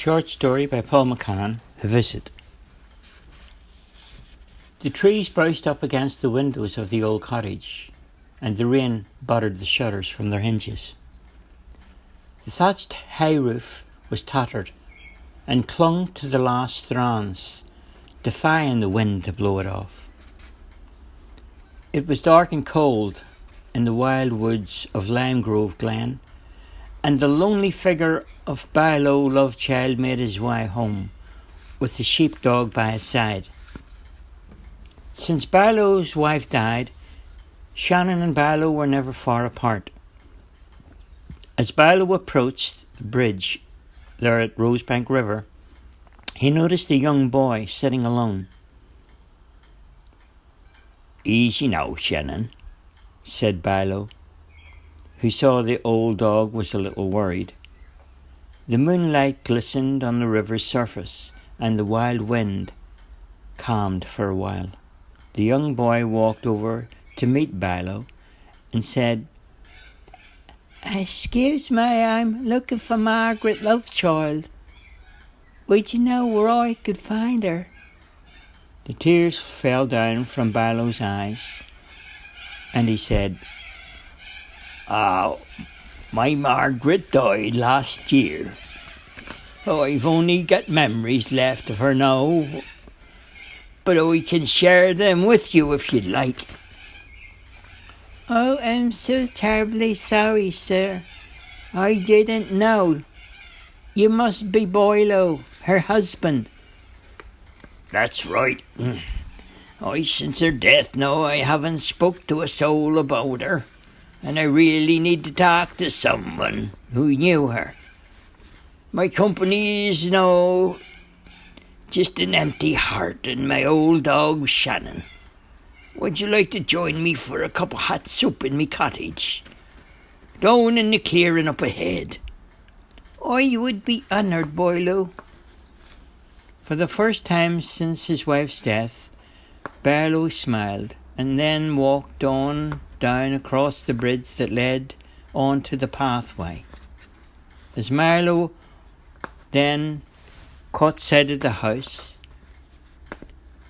Short story by Paul McCann, The Visit. The trees braced up against the windows of the old cottage, and the rain battered the shutters from their hinges. The thatched hay roof was tattered and clung to the last strands, defying the wind to blow it off. It was dark and cold in the wild woods of Lime Grove Glen, and the lonely figure of Barlow Lovechild made his way home with the sheepdog by his side. Since Barlow's wife died, Shannon and Barlow were never far apart. As Barlow approached the bridge there at Rosebank River, he noticed a young boy sitting alone. "Easy now, Shannon," said Barlow, who saw the old dog was a little worried. The moonlight glistened on the river's surface, and the wild wind calmed for a while. The young boy walked over to meet Barlow and said, "Excuse me, I'm looking for Margaret Lovechild. Would you know where I could find her?" The tears fell down from Barlow's eyes, and he said, My Margaret died last year. I've only got memories left of her now, but I can share them with you if you'd like." "Oh, I'm so terribly sorry, sir. I didn't know. You must be Barlow, her husband." "That's right. Since her death now, I haven't spoke to a soul about her, and I really need to talk to someone who knew her. My company is now just an empty heart and my old dog Shannon. Would you like to join me for a cup of hot soup in me cottage, down in the clearing up ahead?" "I would be honoured, Barlow." For the first time since his wife's death, Barlow smiled and then walked on down across the bridge that led onto the pathway. As Barlow then caught sight of the house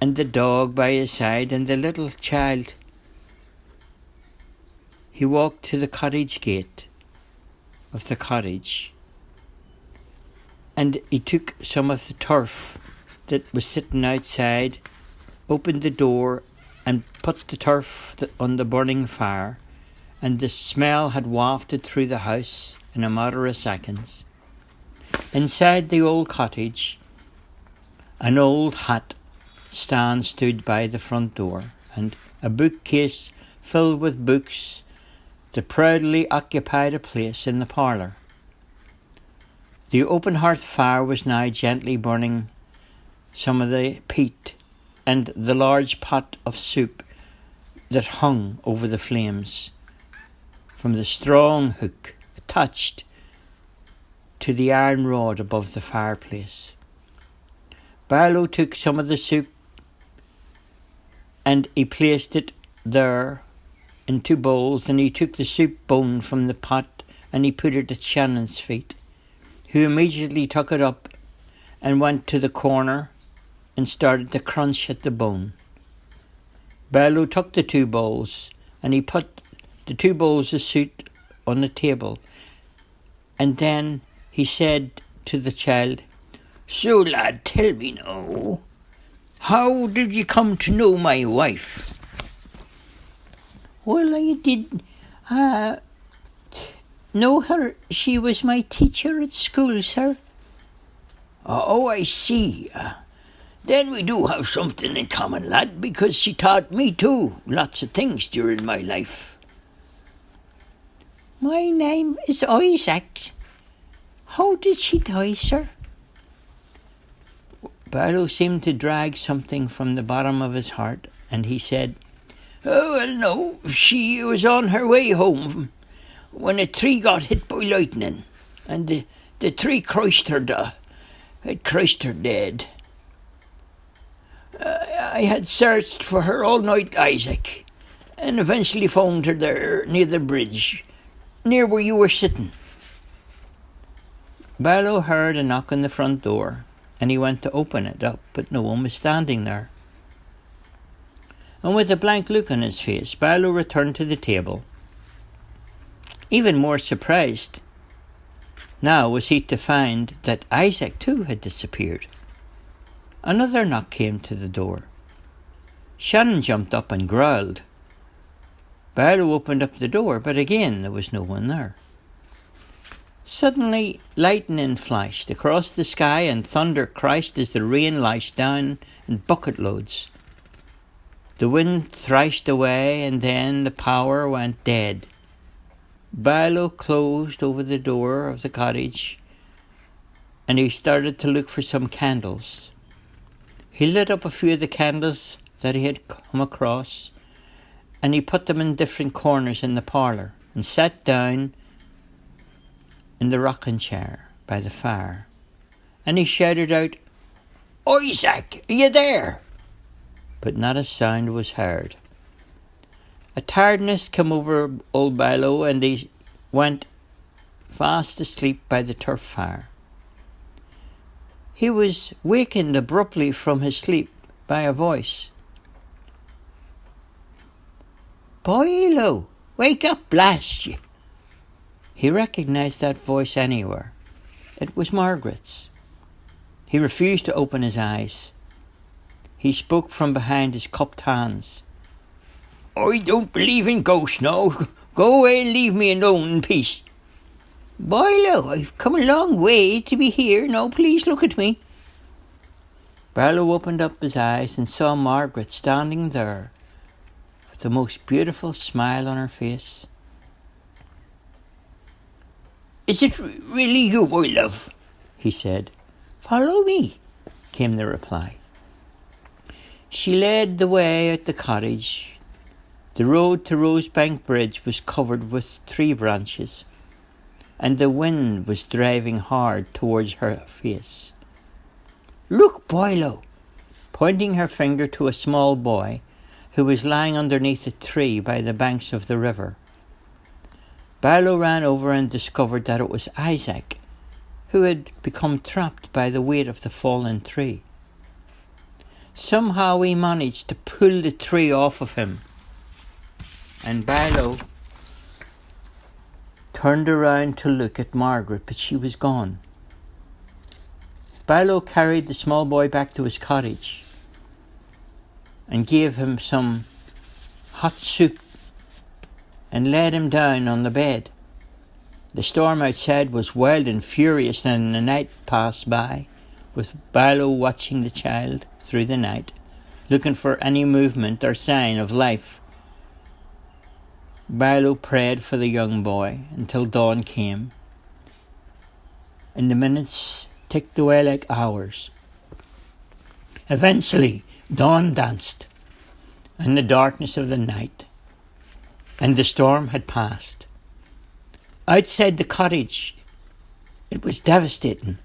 and the dog by his side and the little child, he walked to the cottage gate of the cottage, and he took some of the turf that was sitting outside, opened the door and put the turf on the burning fire, and the smell had wafted through the house in a matter of seconds. Inside the old cottage, an old hat stand stood by the front door, and a bookcase filled with books that proudly occupied a place in the parlour. The open hearth fire was now gently burning some of the peat, and the large pot of soup that hung over the flames from the strong hook attached to the iron rod above the fireplace. Barlow took some of the soup and he placed it there in 2 bowls, and he took the soup bone from the pot and he put it at Shannon's feet, who immediately took it up and went to the corner and started to crunch at the bone. Barlow took the 2 bowls and he put the 2 bowls of soup on the table, and then he said to the child, "So lad, tell me now, how did you come to know my wife?" "Well, I did know her. She was my teacher at school, sir." "Oh, I see. Then we do have something in common, lad, because she taught me too lots of things during my life." "My name is Isaac. How did she die, sir?" Barlow seemed to drag something from the bottom of his heart, and he said, "Oh, well, no, she was on her way home when a tree got hit by lightning, and the tree crushed her dead. I had searched for her all night, Isaac, and eventually found her there near the bridge, near where you were sitting." Barlow heard a knock on the front door, and he went to open it up, but no one was standing there. And with a blank look on his face, Barlow returned to the table. Even more surprised now was he to find that Isaac too had disappeared. Another knock came to the door. Shannon jumped up and growled. Barlow opened up the door, but again there was no one there. Suddenly lightning flashed across the sky and thunder crashed as the rain lashed down in bucket loads. The wind thrashed away, and then the power went dead. Barlow closed over the door of the cottage, and he started to look for some candles. He lit up a few of the candles that he had come across, and he put them in different corners in the parlour, and sat down in the rocking chair by the fire. And he shouted out, "Isaac, are you there?" But not a sound was heard. A tiredness came over old Barlow, and he went fast asleep by the turf fire. He was wakened abruptly from his sleep by a voice. "Barlow, wake up, blast you!" He recognised that voice anywhere. It was Margaret's. He refused to open his eyes. He spoke from behind his cupped hands. "I don't believe in ghosts now. Go away and leave me alone in peace." "Barlow, I've come a long way to be here. Now please look at me." Barlow opened up his eyes and saw Margaret standing there with the most beautiful smile on her face. "Is it really you, my love?" he said. "Follow me," came the reply. She led the way out the cottage. The road to Rosebank Bridge was covered with tree branches, and the wind was driving hard towards her face. "Look, Barlow," pointing her finger to a small boy who was lying underneath a tree by the banks of the river. Barlow ran over and discovered that it was Isaac, who had become trapped by the weight of the fallen tree. Somehow he managed to pull the tree off of him, and Barlow turned around to look at Margaret, but she was gone. Barlow carried the small boy back to his cottage and gave him some hot soup and laid him down on the bed. The storm outside was wild and furious, and the night passed by, with Barlow watching the child through the night, looking for any movement or sign of life. Barlow prayed for the young boy until dawn came, and the minutes ticked away like hours. Eventually, dawn danced in the darkness of the night, and the storm had passed. Outside the cottage, it was devastating.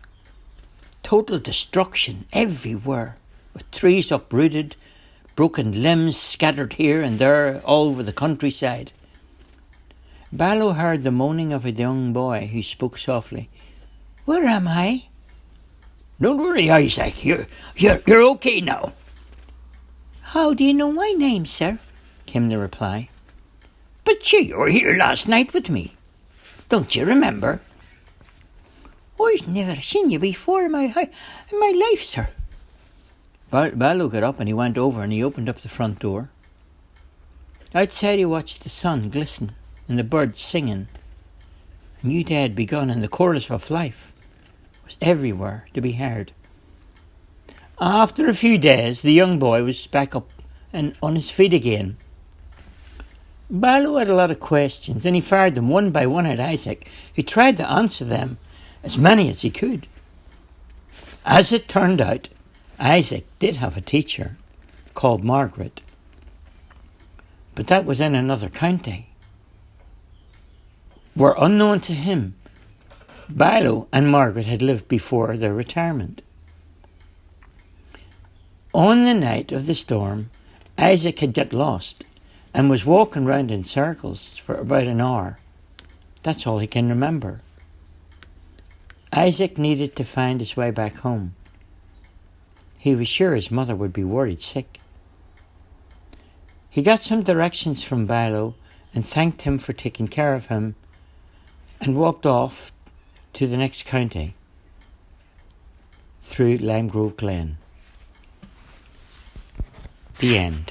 Total destruction everywhere, with trees uprooted, broken limbs scattered here and there all over the countryside. Barlow heard the moaning of a young boy who spoke softly. "Where am I?" "Don't worry, Isaac. You're okay now." "How do you know my name, sir?" came the reply. "But you were here last night with me. Don't you remember?" "I've never seen you before in my life, sir." Barlow got up and he went over and he opened up the front door. Outside he watched the sun glisten and the birds singing. A new day had begun, and the chorus of life was everywhere to be heard. After a few days, the young boy was back up and on his feet again. Barlow had a lot of questions, and he fired them one by one at Isaac, who tried to answer them, as many as he could. As it turned out, Isaac did have a teacher called Margaret, but that was in another county, where unknown to him, Barlow and Margaret had lived before their retirement. On the night of the storm, Isaac had got lost and was walking round in circles for about an hour. That's all he can remember. Isaac needed to find his way back home. He was sure his mother would be worried sick. He got some directions from Barlow and thanked him for taking care of him and walked off to the next county through Limegrove Glen. The end.